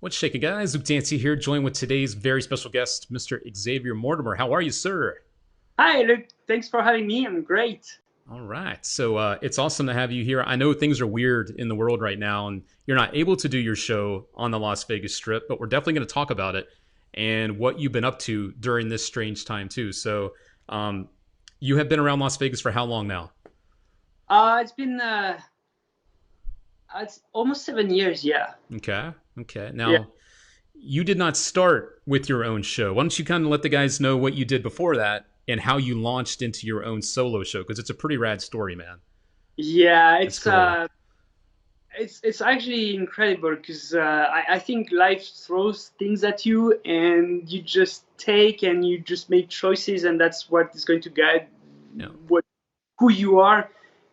What's shaking, guys? Luke Dancy here, joined with today's very special guest, Mr. Xavier Mortimer. How are you, sir? Hi, Luke. Thanks for having me. I'm great. All right. So it's awesome to have you here. I know things are weird in the world right now, and you're not able to do your show on the Las Vegas Strip, but we're definitely going to talk about it and what you've been up to during this strange time, too. So you have been around Las Vegas for how long now? It's almost 7 years. Yeah. Okay. Okay. Yeah. Now, you did not start with your own show. Why don't you kind of let the guys know what you did before that and how you launched into your own solo show? Because it's a pretty rad story, man. Yeah. It's cool. It's actually incredible because I think life throws things at you and you just take and you just make choices and that's what is going to guide Yeah. what who you are.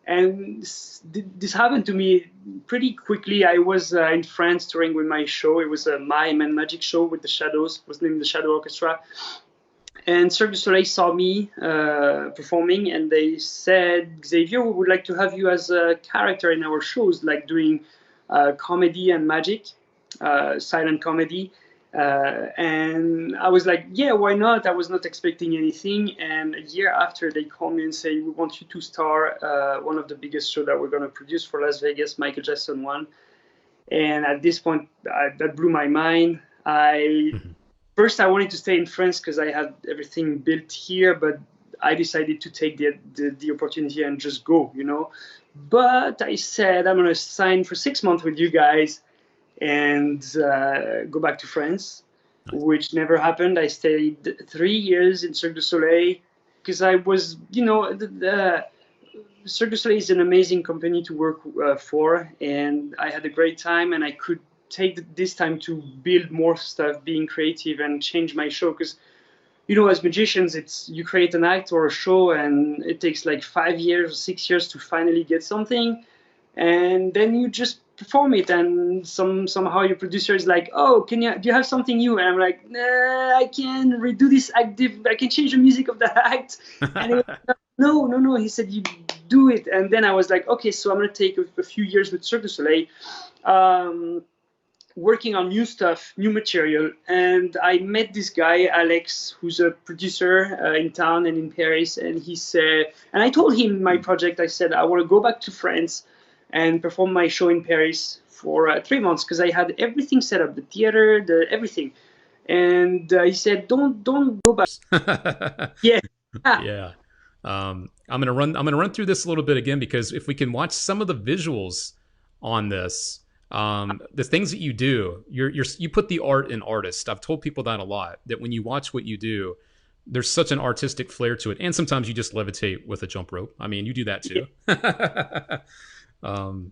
And this happened to me pretty quickly. I was in France touring with my show. It was a mime and magic show with the Shadows. It was named the Shadow Orchestra. And Cirque Du Soleil saw me performing, and they said, Xavier, we would like to have you as a character in our shows, like doing comedy and magic, silent comedy. And I was like, yeah, why not? I was not expecting anything. And a year after, they called me and say, we want you to star one of the biggest shows that we're going to produce for Las Vegas, Michael Jackson one. And at this point, that blew my mind. I Mhm. First I wanted to stay in France because I had everything built here, but I decided to take the opportunity and just go. But I said I'm gonna sign for 6 months with you guys and go back to France, Nice. which never happened. I stayed 3 years in Cirque du Soleil because I was, the Cirque du Soleil is an amazing company to work for, and I had a great time, and I could take this time to build more stuff, being creative, and change my show. Because as magicians, it's you create an act or a show, and it takes like 5 years or 6 years to finally get something, and then you just perform it, and somehow your producer is like, oh, do you have something new? And I'm like, nah, I can redo this act, I can change the music of the act. And he was like, no, no, no, he said, you do it. And then I was like, okay, so I'm going to take a few years with Cirque du Soleil, um, working on new stuff, new material. And I met this guy, Alex, who's a producer in town and in Paris. And he said, and I told him my project. I said, I want to go back to France and perform my show in Paris for 3 months because I had everything set up, the theater, the everything. And he said, don't go back. Yeah. Yeah. I'm gonna run through this a little bit again because if we can watch some of the visuals on this, the things that you do, you put the art in artist. I've told people that a lot. That when you watch what you do, there's such an artistic flair to it, and sometimes you just levitate with a jump rope. I mean, you do that Yeah. too. um,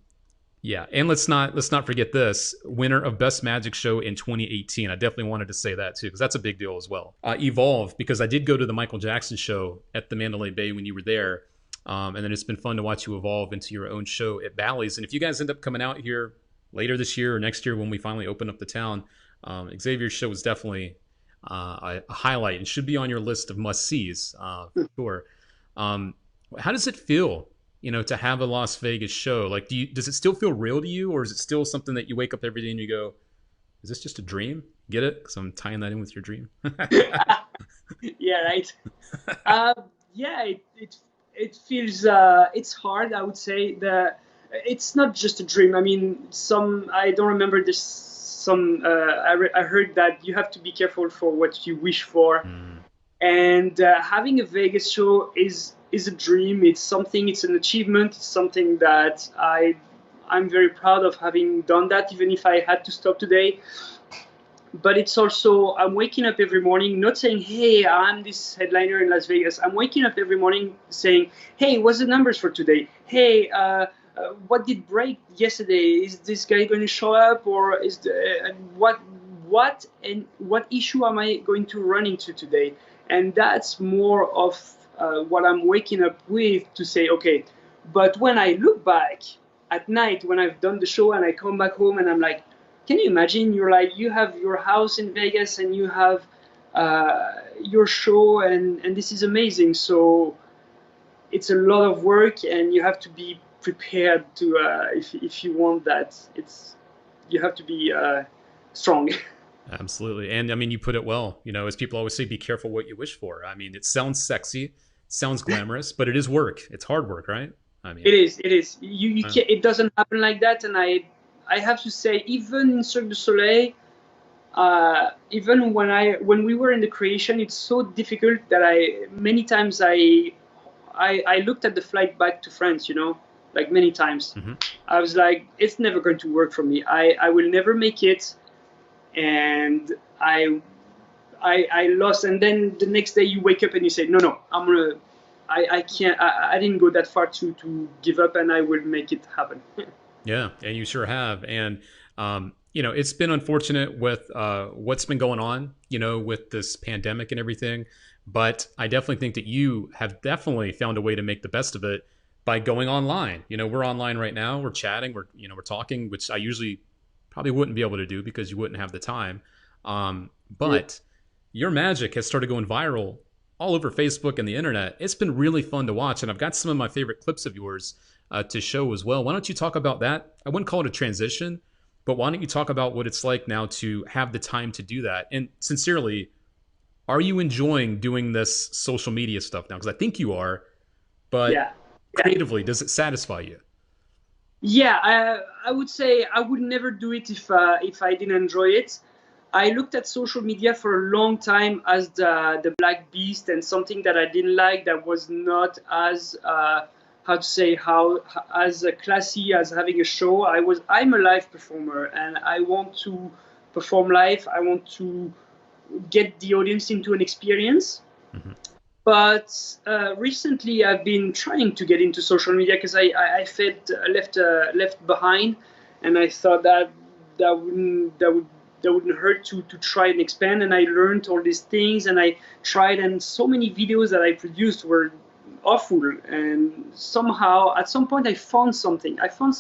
yeah, and let's not forget this winner of Best Magic Show in 2018. I definitely wanted to say that too because that's a big deal as well. Evolve because I did go to the Michael Jackson show at the Mandalay Bay when you were there, and then it's been fun to watch you evolve into your own show at Bally's. And if you guys end up coming out here later this year or next year when we finally open up the town, Xavier's show is definitely a highlight and should be on your list of must sees for sure. Um, how does it feel, to have a Las Vegas show? Like, does it still feel real to you, or is it still something that you wake up every day and you go, "Is this just a dream?" Get it? Because I'm tying that in with your dream. Yeah, right. Yeah, it feels it's hard. I would say it's not just a dream. I mean, I don't remember this. I heard that you have to be careful for what you wish for, Mm, and having a Vegas show is a dream. It's something. It's an achievement. It's something that I'm very proud of having done that, even if I had to stop today. But it's also I'm waking up every morning not saying, hey, I'm this headliner in Las Vegas. I'm waking up every morning saying, hey, what's the numbers for today? Hey, what did break yesterday? Is this guy going to show up, or is what issue am I going to run into today? And that's more of what I'm waking up with, to say, okay. But when I look back at night when I've done the show and I come back home and I'm like, can you imagine? You have your house in Vegas and you have your show, and this is amazing. So it's a lot of work, and you have to be prepared to if you want that. You have to be. strong. Absolutely. And I mean, you put it well. You know, as people always say, be careful what you wish for. I mean, it sounds sexy, sounds glamorous, but it is work. It's hard work, right? I mean, It is. It is. You uh, can't. It doesn't happen like that. And I have to say, even in Cirque du Soleil, even when we were in the creation, it's so difficult that I many times I looked at the flight back to France. You know, like many times. mhm. I was like, it's never going to work for me. I will never make it, and I lost. And then the next day you wake up and you say, no, I'm gonna. I can't. I didn't go that far to give up, and I will make it happen. Yeah, and you sure have. And you know, it's been unfortunate with what's been going on, you know, with this pandemic and everything. But I definitely think that you have definitely found a way to make the best of it by going online. You know, we're online right now. We're chatting. We're talking, which I usually probably wouldn't be able to do because you wouldn't have the time. But your magic has started going viral all over Facebook and the internet. It's been really fun to watch, and I've got some of my favorite clips of yours to show as well. Why don't you talk about that? I wouldn't call it a transition, but why don't you talk about what it's like now to have the time to do that? And sincerely, are you enjoying doing this social media stuff now? Because I think you are, but Yeah. creatively, does it satisfy you? Yeah, I would say I would never do it if I didn't enjoy it. I looked at social media for a long time as the black beast and something that I didn't like, that was not as how to say, how as classy as having a show. I'm a live performer and I want to perform live. I want to get the audience into an experience. Hmm. But recently, I've been trying to get into social media because I felt left behind, and I thought that that wouldn't hurt to try and expand. And I learned all these things, and I tried, and so many videos that I produced were awful. And somehow, at some point, I found something. I found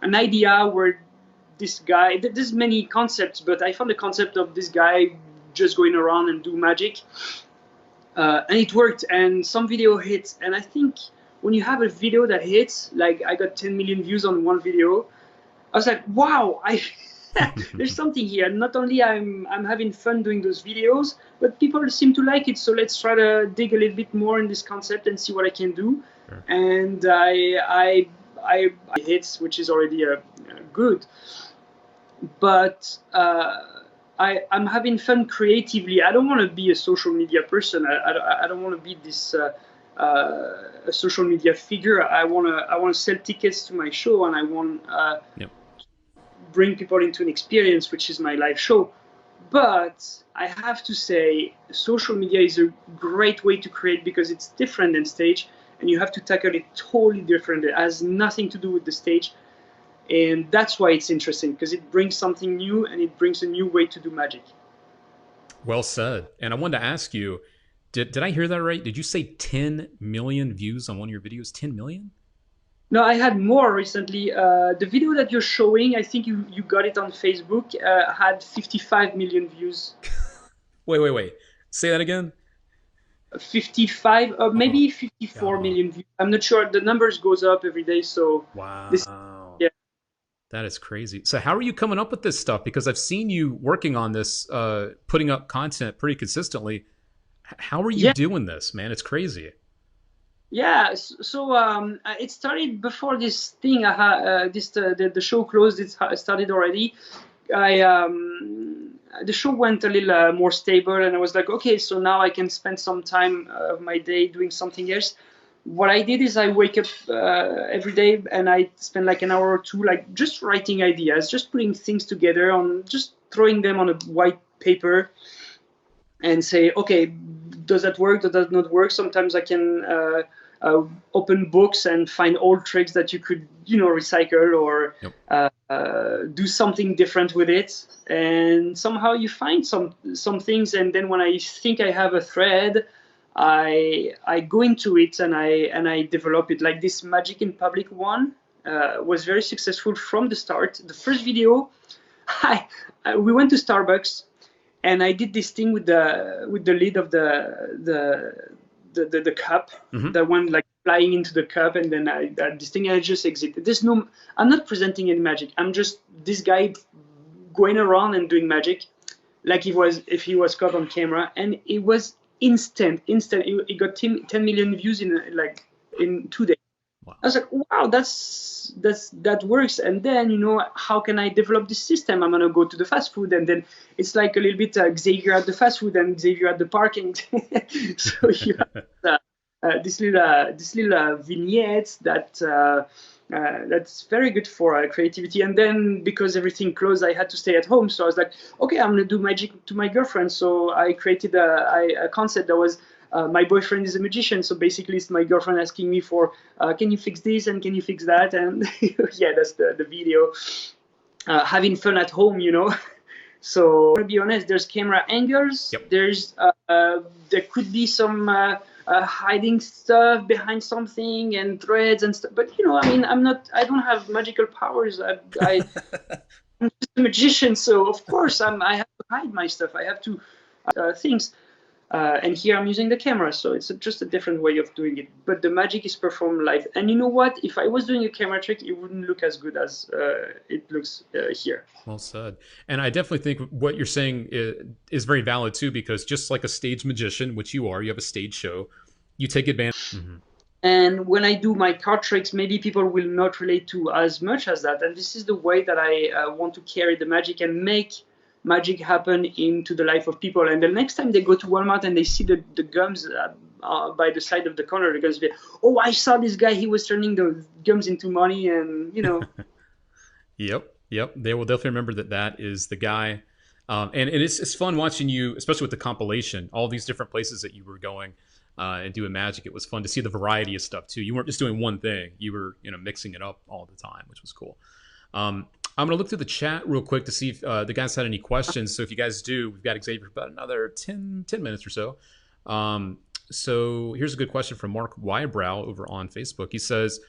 an idea where this guy. There's many concepts, but I found the concept of this guy just going around and do magic, and it worked, and some video hits. And I think when you have a video that hits, like I got 10 million views on one video, I was like, wow, I there's something here. Not only I'm having fun doing those videos, but people seem to like it, so let's try to dig a little bit more in this concept and see what I can do. Sure. And I hits, which is already good, but I'm having fun creatively. I don't want to be a social media person. I don't want to be this a social media figure. I want to sell tickets to my show, and I want Yep. bring people into an experience, which is my live show. But I have to say, social media is a great way to create because it's different than stage, and you have to tackle it totally different. It has nothing to do with the stage. And that's why it's interesting, because it brings something new and it brings a new way to do magic. Well said. And I wanted to ask you, did I hear that right? Did you say 10 million views on one of your videos? 10 million? No, I had more recently. The video that you're showing, I think you got it on Facebook, had 55 million views. Wait. Say that again? 55, or Oh, maybe 54 God. million views. I'm not sure. The numbers goes up every day. So this, Wow. yeah. That is crazy. So how are you coming up with this stuff? Because I've seen you working on this, putting up content pretty consistently. How are you Yeah. doing this, man? It's crazy. Yeah, so it started before this thing. The show closed. It started already. The show went a little more stable, and I was like, okay, so now I can spend some time of my day doing something else. What I did is I wake up every day and I spend like an hour or two, like just writing ideas, just putting things together, on just throwing them on a white paper, and say, okay, does that work? Does that not work? Sometimes I can open books and find old tricks that you could, recycle, or Yep. do something different with it. And somehow you find some things. And then when I think I have a thread, I go into it and I develop it. Like this Magic in Public one was very successful from the start. The first video, we went to Starbucks, and I did this thing with the lid of the cup, Hmm. that went like flying into the cup, and then this thing, I just exited. I'm not presenting any magic. I'm just this guy going around and doing magic, like if he was caught on camera, and it was instant. It got 10 million views in 2 days. Wow. I was like, wow, that works. And then, how can I develop this system? I'm gonna go to the fast food, and then it's like a little bit Xavier at the fast food and Xavier at the parking. So you have this little vignettes that's very good for creativity. And then because everything closed, I had to stay at home. So I was like, okay, I'm gonna do magic to my girlfriend. So I created a concept that was. My boyfriend is a magician, so basically it's my girlfriend asking me for, can you fix this and can you fix that? And yeah, that's the video. Having fun at home, So to be honest, there's camera angles. Yep. There's there could be some hiding stuff behind something and threads and stuff. But I don't have magical powers. I'm just a magician, so of course I have to hide my stuff. I have to things. And here I'm using the camera, so it's just a different way of doing it. But the magic is performed live. And you know what? If I was doing a camera trick, it wouldn't look as good as it looks here. Well said. And I definitely think what you're saying is very valid too, because just like a stage magician, which you are, you have a stage show, you take advantage. Mm-hmm. And when I do my card tricks, maybe people will not relate to as much as that. And this is the way that I want to carry the magic and make magic happen into the life of people. And the next time they go to Walmart and they see the gums by the side of the corner, they're going to be, oh, I saw this guy, he was turning the gums into money, and Yep. They will definitely remember that is the guy. And it's fun watching you, especially with the compilation, all these different places that you were going and doing magic. It was fun to see the variety of stuff too. You weren't just doing one thing, you were mixing it up all the time, which was cool. I'm going to look through the chat real quick to see if the guys had any questions. So if you guys do, we've got Xavier for about another 10 minutes or so. So here's a good question from Mark Wybrow over on Facebook. He says,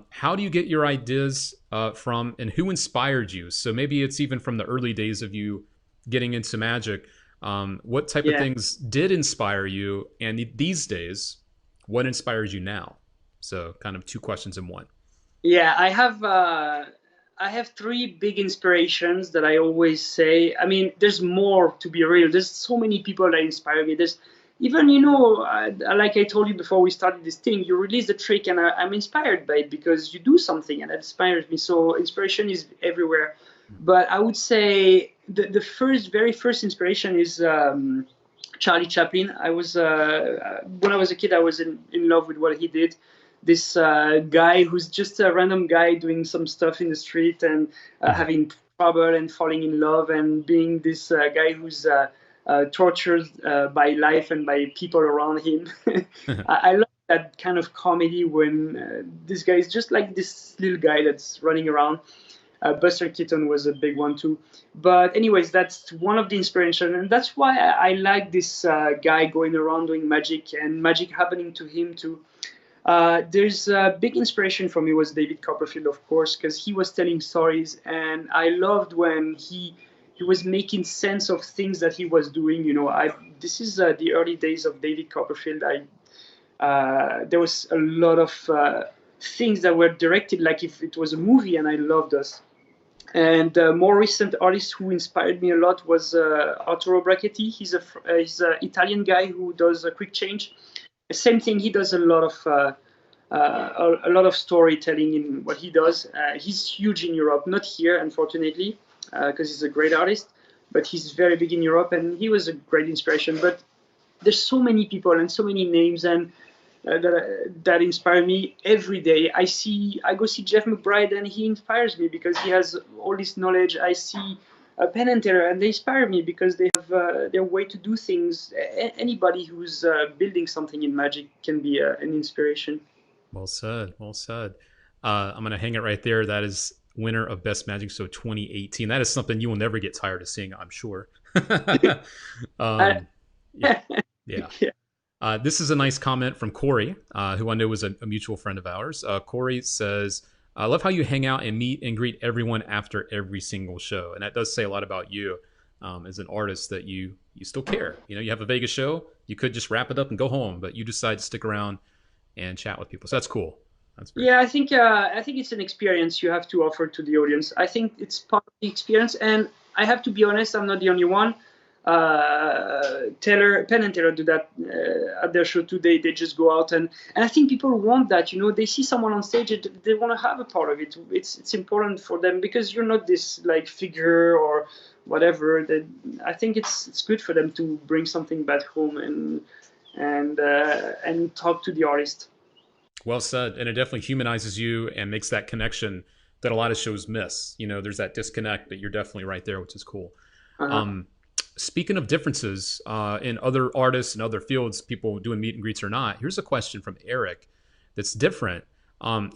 how do you get your ideas from, and who inspired you? So maybe it's even from the early days of you getting into magic. What type of things did inspire you? And these days, what inspires you now? So kind of two questions in one. Yeah, I have three big inspirations that I always say. I mean, there's more, to be real. There's so many people that inspire me. There's even, like I told you before we started this thing, you release the trick and I'm inspired by it because you do something and that inspires me. So inspiration is everywhere. But I would say the very first inspiration is Charlie Chaplin. I was when I was a kid, I was in love with what he did. This guy who's just a random guy doing some stuff in the street and having trouble and falling in love and being this guy who's tortured by life and by people around him. I love that kind of comedy when this guy is just like this little guy that's running around. Buster Keaton was a big one too. But anyways, that's one of the inspiration. And that's why I like this guy going around doing magic and magic happening to him too. There's a big inspiration for me was David Copperfield, of course, because he was telling stories, and I loved when he was making sense of things that he was doing. This is the early days of David Copperfield. There was a lot of things that were directed like if it was a movie, and I loved us. And more recent artist who inspired me a lot was Arturo Brachetti. He's an Italian guy who does a quick change. Same thing. He does a lot of storytelling in what he does. He's huge in Europe, not here, unfortunately, because he's a great artist. But he's very big in Europe, and he was a great inspiration. But there's so many people and so many names, and that inspire me every day. I go see Jeff McBride, and he inspires me because he has all this knowledge. I see Penn and Teller, and they inspire me because they have their way to do things. Anybody who's building something in magic can be an inspiration. Well said. I'm going to hang it right there. That is winner of Best Magic Show 2018. That is something you will never get tired of seeing, I'm sure. Yeah. This is a nice comment from Corey, who I know was a mutual friend of ours. Corey says, I love how you hang out and meet and greet everyone after every single show. And that does say a lot about you as an artist, that you still care. You have a Vegas show, you could just wrap it up and go home, but you decide to stick around and chat with people. So that's cool. That's great. Yeah, I think it's an experience you have to offer to the audience. I think it's part of the experience. And I have to be honest, I'm not the only one. Penn and Taylor do that at their show too. They just go out, and I think people want that. They see someone on stage, and they want to have a part of it. It's important for them because you're not this like figure or whatever. That I think it's good for them to bring something back home and talk to the artist. Well said. And it definitely humanizes you and makes that connection that a lot of shows miss. There's that disconnect, but you're definitely right there, which is cool. Uh-huh. Speaking of differences in other artists and other fields, people doing meet and greets or not, here's a question from Eric that's different.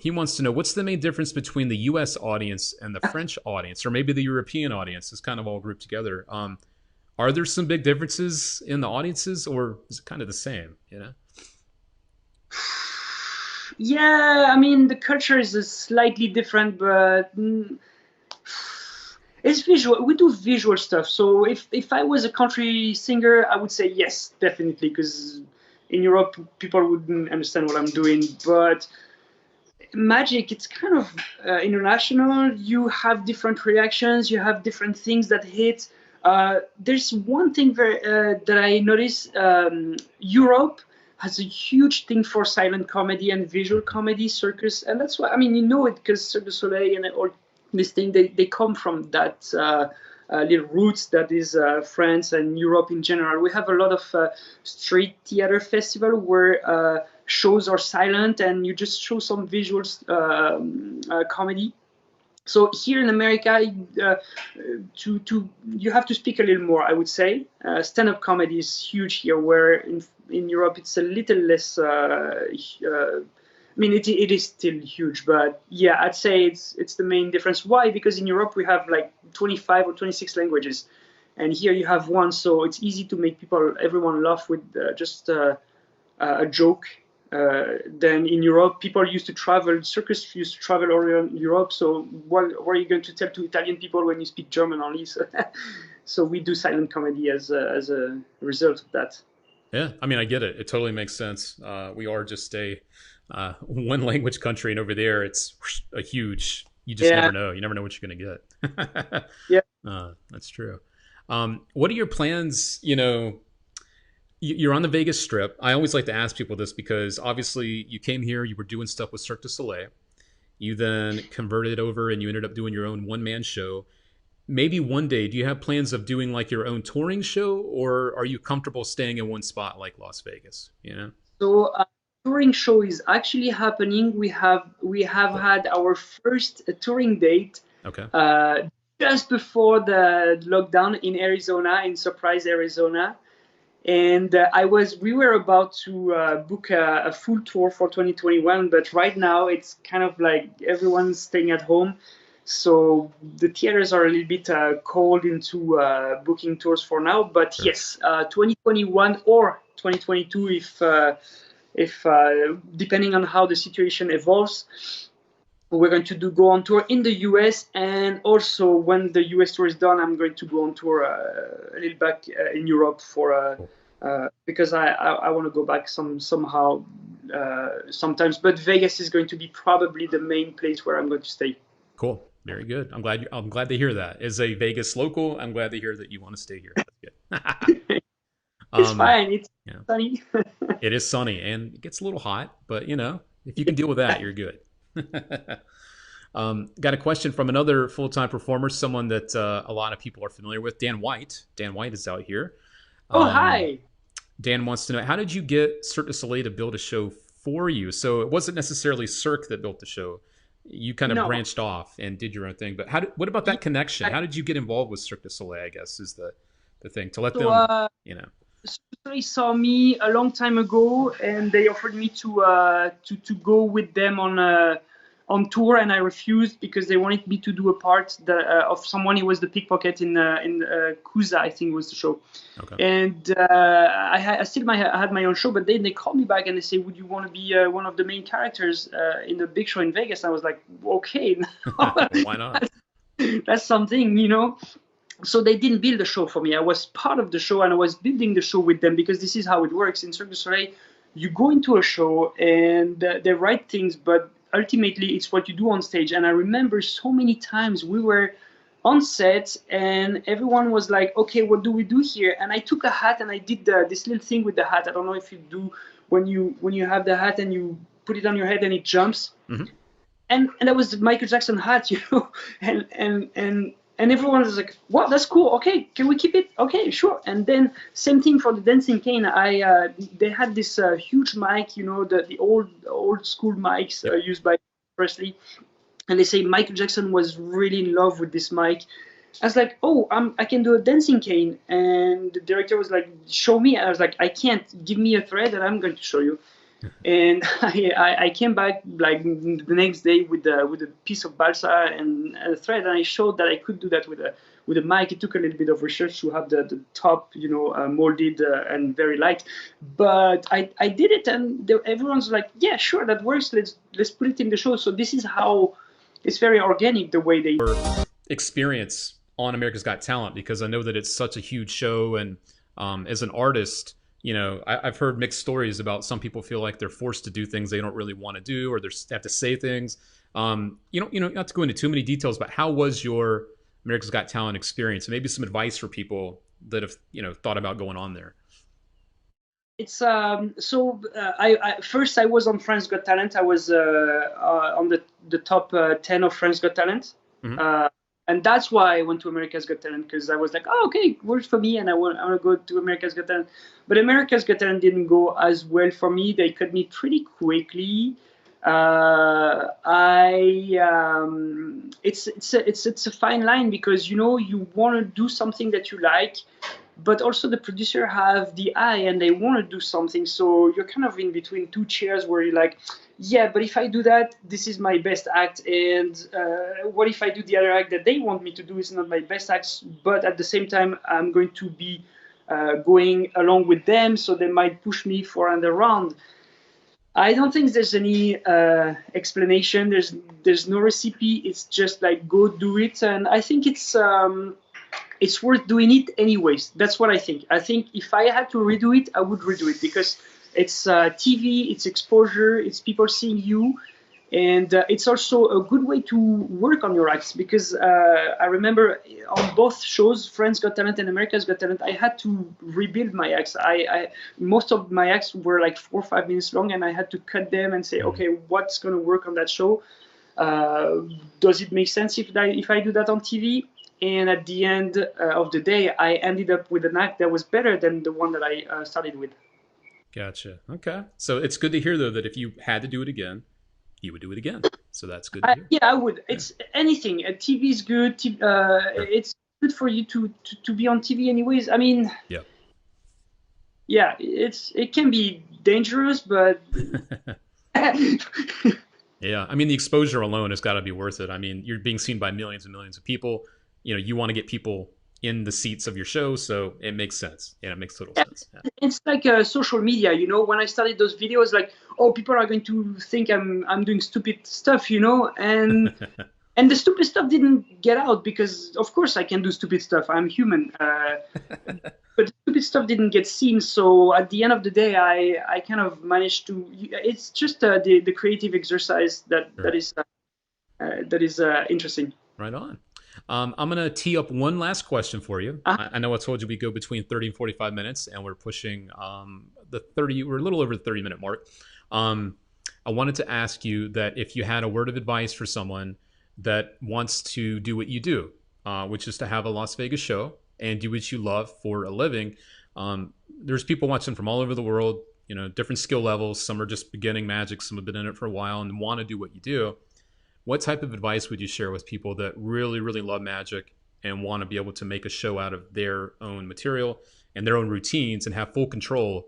He wants to know, what's the main difference between the U.S. audience and the French audience, or maybe the European audience? It's kind of all grouped together. Are there some big differences in the audiences, or is it kind of the same? Yeah, I mean the culture is slightly different, but it's visual. We do visual stuff. So if I was a country singer, I would say yes, definitely, because in Europe people wouldn't understand what I'm doing. But magic, it's kind of international. You have different reactions. You have different things that hit. There's one thing that I noticed. Europe has a huge thing for silent comedy and visual comedy, circus, and that's why, I mean, it because Cirque Du Soleil and all this thing, they come from that little roots that is France and Europe in general. We have a lot of street theater festival where shows are silent and you just show some visuals comedy. So here in America, you have to speak a little more, I would say. Stand-up comedy is huge here, where in Europe it's a little less. I mean, it is still huge, but yeah, I'd say it's the main difference. Why? Because in Europe we have like 25 or 26 languages, and here you have one, so it's easy to make everyone laugh with just a joke. Then in Europe, people used to travel, circus used to travel all around Europe. So what are you going to tell to Italian people when you speak German only? So we do silent comedy as a result of that. Yeah, I mean, I get it. It totally makes sense. We are just a one language country, and over there, it's a huge. You just never know. You never know what you're going to get. Yeah. That's true. What are your plans? You're on the Vegas Strip. I always like to ask people this because obviously you came here, you were doing stuff with Cirque Du Soleil. You then converted over and you ended up doing your own one-man show. Maybe one day, do you have plans of doing like your own touring show, or are you comfortable staying in one spot like Las Vegas? So touring show is actually happening. We have had our first touring date. Okay. Just before the lockdown in Arizona, in Surprise, Arizona. And we were about to book a full tour for 2021, but right now it's kind of like everyone's staying at home. So the theaters are a little bit cold into booking tours for now. But sure. Yes, 2021 or 2022, if depending on how the situation evolves, we're going to go on tour in the US, and also when the US tour is done, I'm going to go on tour a little back in Europe for because I want to go back somehow sometimes. But Vegas is going to be probably the main place where I'm going to stay. Cool, very good. I'm glad to hear that. As a Vegas local, I'm glad to hear that you want to stay here. That's good. It's fine. It's sunny. It is sunny and it gets a little hot, but if you can deal with that, you're good. Got a question from another full-time performer, someone that a lot of people are familiar with, Dan White. Dan White is out here. Hi. Dan wants to know, how did you get Cirque du Soleil to build a show for you? So it wasn't necessarily Cirque that built the show. You kind of branched off and did your own thing. But what about that connection? How did you get involved with Cirque du Soleil, I guess, is the thing. To let them, Cirque du Soleil saw me a long time ago, and they offered me to go with them on tour, and I refused because they wanted me to do a part of someone who was the pickpocket in Kusa, I think was the show. Okay. And I had my own show, but then they called me back and they say, would you want to be one of the main characters in the big show in Vegas? And I was like, okay. Why not? That's something, So they didn't build the show for me. I was part of the show, and I was building the show with them, because this is how it works. In Cirque du Soleil, you go into a show and they write things, but ultimately it's what you do on stage. And I remember so many times we were on set, and everyone was like, okay, what do we do here? And I took a hat and I did this little thing with the hat. I don't know if you do when you have the hat and you put it on your head and it jumps. Mm-hmm. And that was the Michael Jackson hat, and everyone was like, "What? That's cool. Okay, can we keep it? Okay, sure." And then same thing for the dancing cane. They had this huge mic, the old school mics used by Presley, and they say Michael Jackson was really in love with this mic. I was like, "Oh, I can do a dancing cane," and the director was like, "Show me." I was like, "I can't. Give me a thread, and I'm going to show you." And I came back like the next day with a piece of balsa and a thread, and I showed that I could do that with a mic. It took a little bit of research to have the top, molded and very light, but I did it, and everyone's like, yeah, sure, that works. Let's put it in the show. So this is how it's very organic the way they experience on America's Got Talent, because I know that it's such a huge show, and as an artist, I've heard mixed stories about some people feel like they're forced to do things they don't really want to do, or they have to say things. Not to go into too many details, but how was your America's Got Talent experience? And maybe some advice for people that have, thought about going on there. It's I first I was on France Got Talent. I was on the top 10 of France Got Talent. Mm-hmm. And that's why I went to America's Got Talent, because I was like, oh, okay, works for me, and I want to go to America's Got Talent. But America's Got Talent didn't go as well for me. They cut me pretty quickly. It's a fine line, because you want to do something that you like, but also the producer have the eye and they want to do something. So you're kind of in between two chairs where you're like, yeah, but if I do that, this is my best act. And what if I do the other act that they want me to do is not my best act, but at the same time, I'm going to be going along with them, so they might push me for another round. I don't think there's any explanation. There's no recipe. It's just like, go do it. And I think it's worth doing it anyways. That's what I think. I think if I had to redo it, I would redo it, because it's TV, it's exposure, it's people seeing you, and it's also a good way to work on your acts, because I remember on both shows, France Got Talent and America's Got Talent, I had to rebuild my acts. Most of my acts were like 4 or 5 minutes long, and I had to cut them and say, okay, what's going to work on that show? Does it make sense if I do that on TV? And at the end of the day, I ended up with an act that was better than the one that I started with. Gotcha. Okay. So it's good to hear, though, that if you had to do it again, you would do it again. So that's good to hear. Yeah, I would. It's anything. TV is good. It's good for you to be on TV anyways. I mean, yeah, it can be dangerous, but yeah, I mean, the exposure alone has got to be worth it. I mean, you're being seen by millions and millions of people. You want to get people in the seats of your show, so it makes sense. Yeah, it makes total sense. Yeah. It's like social media, when I started those videos, like, oh, people are going to think I'm doing stupid stuff, and and the stupid stuff didn't get out, because of course I can do stupid stuff. I'm human, but the stupid stuff didn't get seen. So at the end of the day, I kind of managed to. It's just the creative exercise that is interesting. Right on. I'm going to tee up one last question for you. I know I told you we go between 30 and 45 minutes, and we're pushing we're a little over the 30-minute mark. I wanted to ask you that if you had a word of advice for someone that wants to do what you do, which is to have a Las Vegas show and do what you love for a living. There's people watching from all over the world, different skill levels. Some are just beginning magic. Some have been in it for a while and want to do what you do. What type of advice would you share with people that really, really love magic and want to be able to make a show out of their own material and their own routines and have full control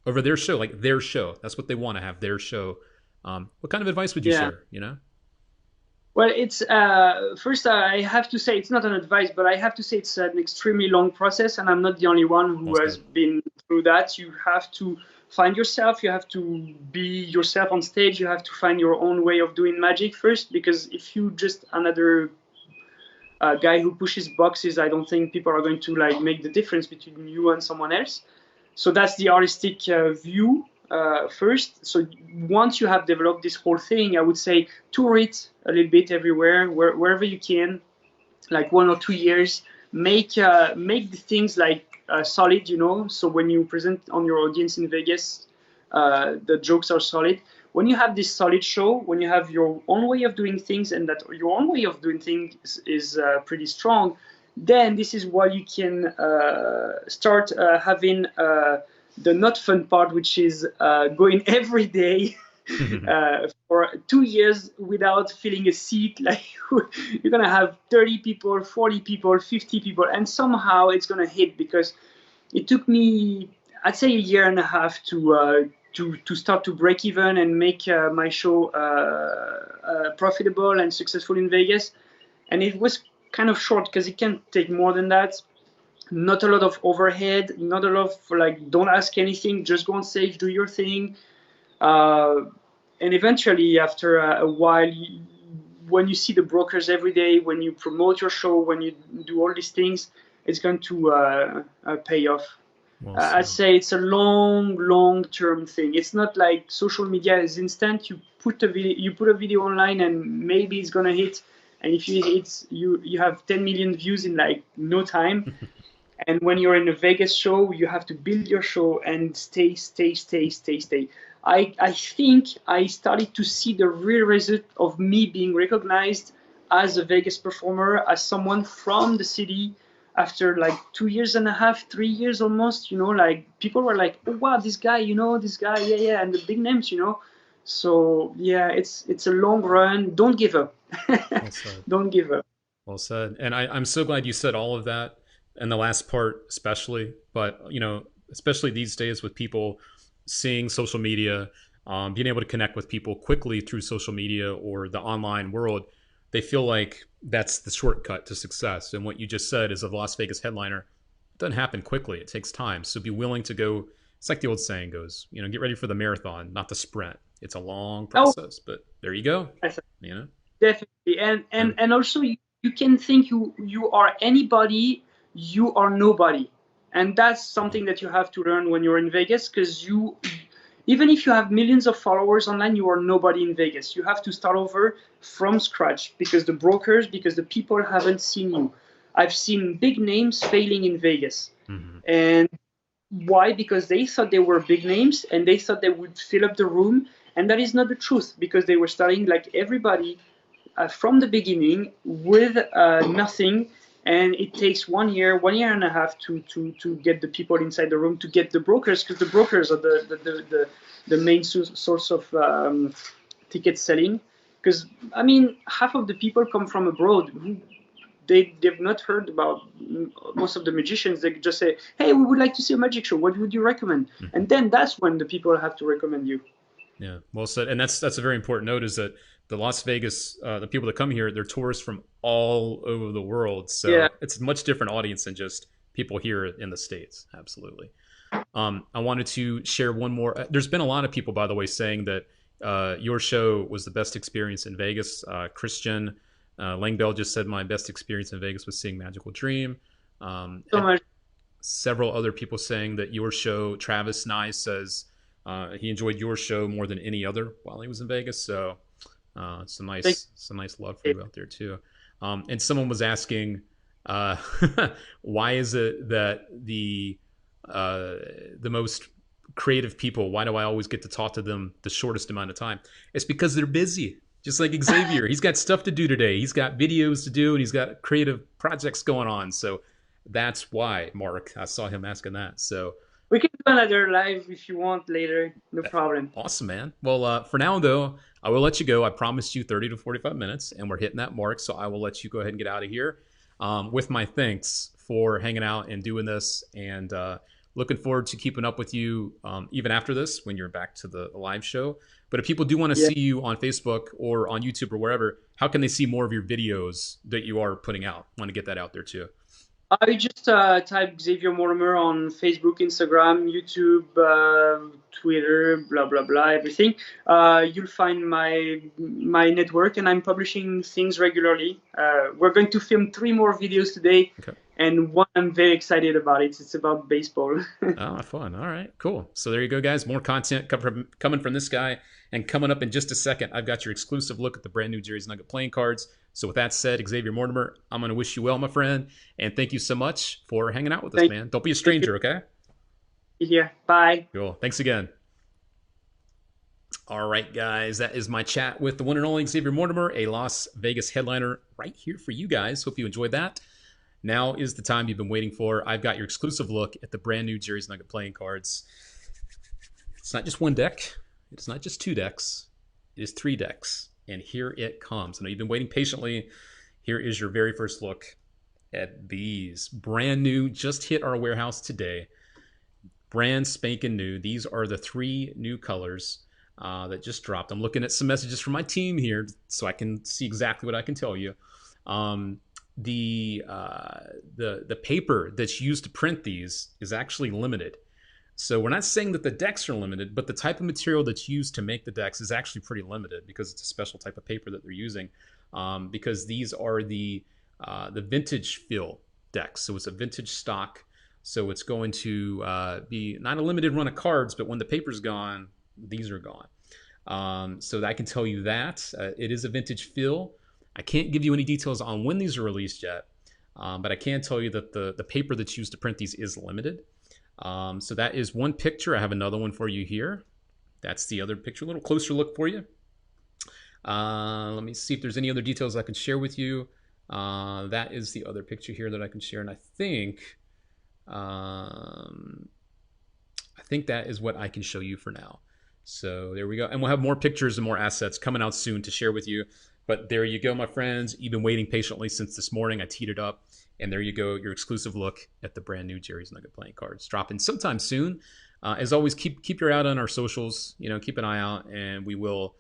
over their show, like their show? That's what they want to have, their show. What kind of advice would you share, Well, it's first I have to say it's not an advice, but I have to say it's an extremely long process, and I'm not the only one who has been through that. You have to find yourself. You have to be yourself on stage. You have to find your own way of doing magic first, because if you just another guy who pushes boxes, I don't think people are going to make the difference between you and someone else. So that's the artistic view first. So once you have developed this whole thing, I would say tour it a little bit everywhere, wherever you can. like 1 or 2 years, make the things like solid, so when you present on your audience in Vegas, the jokes are solid. When you have this solid show, when you have your own way of doing things, and that your own way of doing things is pretty strong, then this is why you can start having the not fun part, which is going every day for 2 years without filling a seat. Like you're gonna have 30 people, 40 people, 50 people, and somehow it's gonna hit, because it took me, I'd say, a year and a half to start to break even and make my show profitable and successful in Vegas. And it was kind of short, because it can take more than that. Not a lot of overhead, not a lot of like, don't ask anything, just go on stage, do your thing. And eventually, after a while, when you see the brokers every day, when you promote your show, when you do all these things, it's going to pay off. Well I'd say it's a long-term thing. It's not like social media is instant. You put a video online, and maybe it's gonna hit. And if you hit, you have 10 million views in like no time. And when you're in a Vegas show, you have to build your show and stay. I think I started to see the real result of me being recognized as a Vegas performer, as someone from the city, after like 2 years and a half, 3 years almost, like people were like, oh wow, this guy, yeah, and the big names, So yeah, it's a long run. Don't give up. Well said. Don't give up. Well said. And I'm so glad you said all of that, and the last part especially. But especially these days with people seeing social media, being able to connect with people quickly through social media or the online world, they feel like that's the shortcut to success. And what you just said is, a Las Vegas headliner, it doesn't happen quickly. It takes time. So be willing to go. It's like the old saying goes, get ready for the marathon, not the sprint. It's a long process, but there you go. Definitely. And also you can think you are anybody, you are nobody. And that's something that you have to learn when you're in Vegas, because even if you have millions of followers online, you are nobody in Vegas. You have to start over from scratch, because the people haven't seen you. I've seen big names failing in Vegas. Mm-hmm. And why? Because they thought they were big names, and they thought they would fill up the room. And that is not the truth, because they were starting like everybody from the beginning with nothing. And it takes 1 year, 1.5 years to get the people inside the room, to get the brokers, because the brokers are the main source of ticket selling. Because half of the people come from abroad. They've not heard about most of the magicians. They just say, hey, we would like to see a magic show. What would you recommend? Mm-hmm. And then that's when the people have to recommend you. Yeah, well said. And that's a very important note, is that the Las Vegas, the people that come here, they're tourists from all over the world. So yeah, it's a much different audience than just people here in the States. Absolutely. I wanted to share one more. There's been a lot of people, by the way, saying that your show was the best experience in Vegas. Christian Langbell just said, my best experience in Vegas was seeing Magical Dream. Several other people saying that your show, Travis Nye says he enjoyed your show more than any other while he was in Vegas. So some nice love for you out there too. And someone was asking, why is it that the most creative people, why do I always get to talk to them the shortest amount of time? It's because they're busy. Just like Xavier, he's got stuff to do today. He's got videos to do, and he's got creative projects going on. So that's why, Mark, I saw him asking that. So we can do another live if you want later. No problem. Awesome, man. Well, for now, though, I will let you go. I promised you 30 to 45 minutes, and we're hitting that mark. So I will let you go ahead and get out of here with my thanks for hanging out and doing this. And looking forward to keeping up with you even after this, when you're back to the live show. But if people do want to see you on Facebook or on YouTube or wherever, how can they see more of your videos that you are putting out? I want to get that out there too. I just type Xavier Mortimer on Facebook, Instagram, YouTube, Twitter, blah, blah, blah, everything. You'll find my network, and I'm publishing things regularly. We're going to film 3 more videos today. Okay. and one I'm very excited about. It's about baseball. Oh, fun. All right, cool. So there you go, guys. More content coming from this guy. And coming up in just a second, I've got your exclusive look at the brand new Jerry's Nugget playing cards. So with that said, Xavier Mortimer, I'm going to wish you well, my friend. And thank you so much for hanging out with us, man. Don't be a stranger, okay? Yeah. Bye. Cool. Thanks again. All right, guys. That is my chat with the one and only Xavier Mortimer, a Las Vegas headliner right here for you guys. Hope you enjoyed that. Now is the time you've been waiting for. I've got your exclusive look at the brand new Jerry's Nugget playing cards. It's not just one deck. It's not just two decks. It is three decks. And here it comes. I know you've been waiting patiently. Here is your very first look at these. Brand new, just hit our warehouse today. Brand spanking new. These are the three new colors that just dropped. I'm looking at some messages from my team here so I can see exactly what I can tell you. The paper that's used to print these is actually limited. So we're not saying that the decks are limited, but the type of material that's used to make the decks is actually pretty limited because it's a special type of paper that they're using. Because these are the vintage fill decks. So it's a vintage stock. So it's going to be not a limited run of cards, but when the paper's gone, these are gone. So I can tell you that. It is a vintage fill. I can't give you any details on when these are released yet, but I can tell you that the paper that's used to print these is limited. So that is one picture. I have another one for you here. That's the other picture. A little closer look for you. Let me see if there's any other details I can share with you. That is the other picture here that I can share. And I think that is what I can show you for now. So there we go. And we'll have more pictures and more assets coming out soon to share with you. But there you go, my friends. You've been waiting patiently since this morning. I teed it up. And there you go, your exclusive look at the brand new Jerry's Nugget playing cards. Dropping sometime soon. As always, keep your eye out on our socials. Keep an eye out, and we will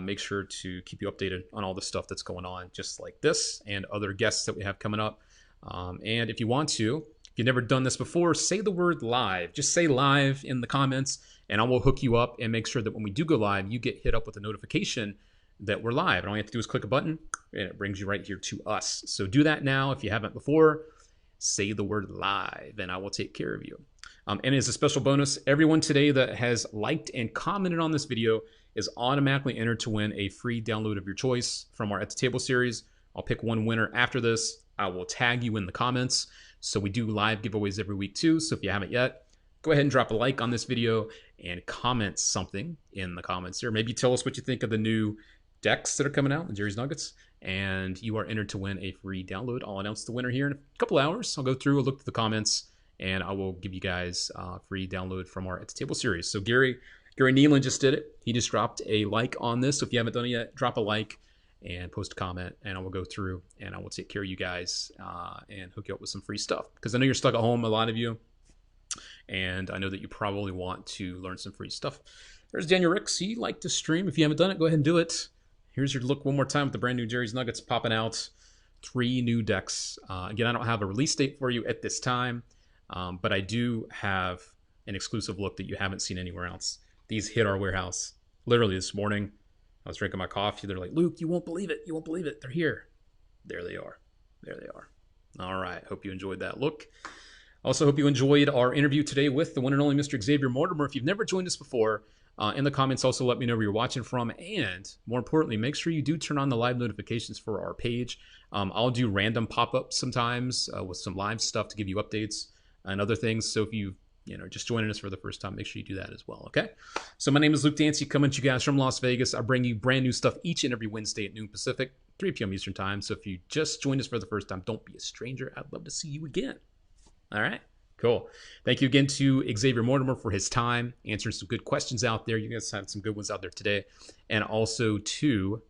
make sure to keep you updated on all the stuff that's going on, just like this and other guests that we have coming up. And if you want to, if you've never done this before, say the word live. Just say live in the comments, and I will hook you up and make sure that when we do go live, you get hit up with a notification that we're live. And all you have to do is click a button and it brings you right here to us. So do that now. If you haven't before, say the word live and I will take care of you. And as a special bonus, everyone today that has liked and commented on this video is automatically entered to win a free download of your choice from our At the Table series. I'll pick one winner after this. I will tag you in the comments. So we do live giveaways every week too. So if you haven't yet, go ahead and drop a like on this video and comment something in the comments here. Maybe tell us what you think of the new decks that are coming out, the Jerry's Nuggets, and you are entered to win a free download. I'll announce the winner here in a couple hours. I'll go through, I'll look at the comments, and I will give you guys a free download from our At the Table series. So Gary Nealon just did it. He just dropped a like on this. So if you haven't done it yet, drop a like and post a comment, and I will go through and I will take care of you guys and hook you up with some free stuff. Because I know you're stuck at home, a lot of you, and I know that you probably want to learn some free stuff. There's Daniel Ricks. He liked to stream. If you haven't done it, go ahead and do it. Here's your look one more time at the brand new Jerry's Nuggets popping out. 3 new decks. Again, I don't have a release date for you at this time, but I do have an exclusive look that you haven't seen anywhere else. These hit our warehouse literally this morning. I was drinking my coffee. They're like, Luke, you won't believe it. You won't believe it. They're here. There they are. There they are. All right. Hope you enjoyed that look. Also, hope you enjoyed our interview today with the one and only Mr. Xavier Mortimer. If you've never joined us before, in the comments, also let me know where you're watching from. And more importantly, make sure you do turn on the live notifications for our page. I'll do random pop-ups sometimes with some live stuff to give you updates and other things. So if you just joining us for the first time, make sure you do that as well, okay? So my name is Luke Dancy, coming to you guys from Las Vegas. I bring you brand new stuff each and every Wednesday at noon Pacific, 3 p.m. Eastern time. So if you just joined us for the first time, don't be a stranger. I'd love to see you again. All right? Cool. Thank you again to Xavier Mortimer for his time, answering some good questions out there. You guys had some good ones out there today. And also to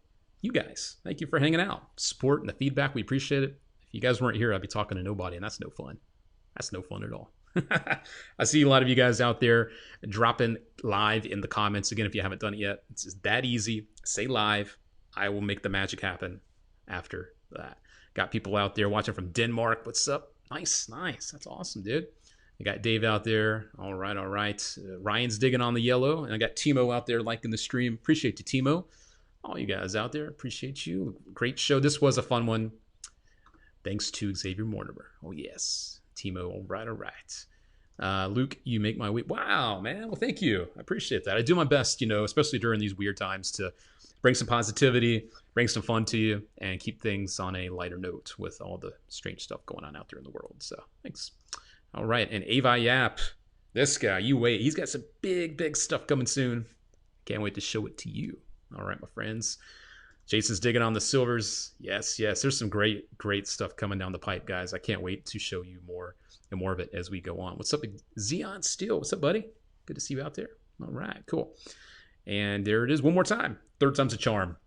you guys. Thank you for hanging out. Support and the feedback. We appreciate it. If you guys weren't here, I'd be talking to nobody, and that's no fun. That's no fun at all. I see a lot of you guys out there dropping live in the comments. Again, if you haven't done it yet, it's just that easy. Say live. I will make the magic happen after that. Got people out there watching from Denmark. What's up? Nice. That's awesome, dude. I got Dave out there. All right. Ryan's digging on the yellow. And I got Timo out there liking the stream. Appreciate you, Timo. All you guys out there, appreciate you. Great show. This was a fun one. Thanks to Xavier Mortimer. Oh, yes. Timo, all right, all right. Luke, you make my week. Wow, man. Well, thank you. I appreciate that. I do my best, especially during these weird times, to bring some positivity, bring some fun to you, and keep things on a lighter note with all the strange stuff going on out there in the world. So thanks. All right. And Avi Yap, this guy, you wait. He's got some big stuff coming soon. Can't wait to show it to you. All right, my friends. Jason's digging on the silvers. Yes. There's some great stuff coming down the pipe, guys. I can't wait to show you more and more of it as we go on. What's up, Xeon Steel? What's up, buddy? Good to see you out there. All right, cool. And there it is one more time. Third time's a charm.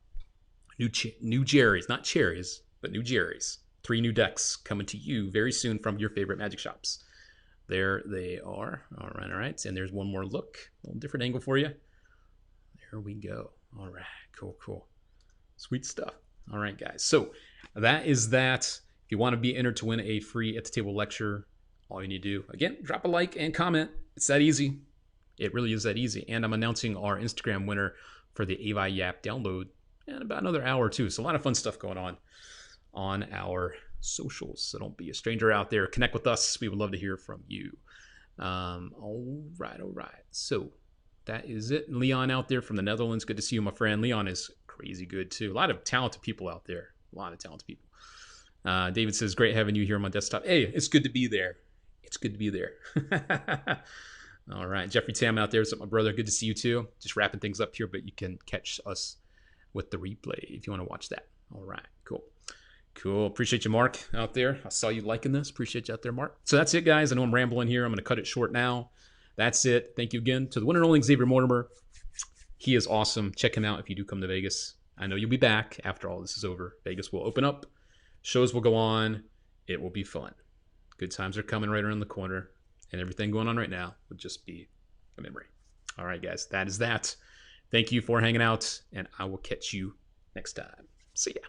New Jerry's, not cherries, but new Jerry's. 3 new decks coming to you very soon from your favorite magic shops. There they are. All right. And there's one more look. A little different angle for you. There we go. All right, cool. Sweet stuff. All right, guys. So that is that. If you want to be entered to win a free At the Table lecture, all you need to do, again, drop a like and comment. It's that easy. It really is that easy. And I'm announcing our Instagram winner for the Avi Yap download in about another hour or two. So a lot of fun stuff going on our socials. So don't be a stranger out there. Connect with us. We would love to hear from you. All right. So that is it. Leon out there from the Netherlands. Good to see you, my friend. Leon is crazy good too. A lot of talented people out there. David says, great having you here on my desktop. Hey, it's good to be there. All right. Jeffrey Tam out there. What's up, my brother? Good to see you too. Just wrapping things up here, but you can catch us with the replay if you want to watch that. All right. Cool. Appreciate you, Mark, out there. I saw you liking this. Appreciate you out there, Mark. So that's it, guys. I know I'm rambling here. I'm going to cut it short now. That's it. Thank you again to the one and only Xavier Mortimer. He is awesome. Check him out if you do come to Vegas. I know you'll be back after all this is over. Vegas will open up. Shows will go on. It will be fun. Good times are coming right around the corner. And everything going on right now would just be a memory. All right, guys. That is that. Thank you for hanging out. And I will catch you next time. See ya.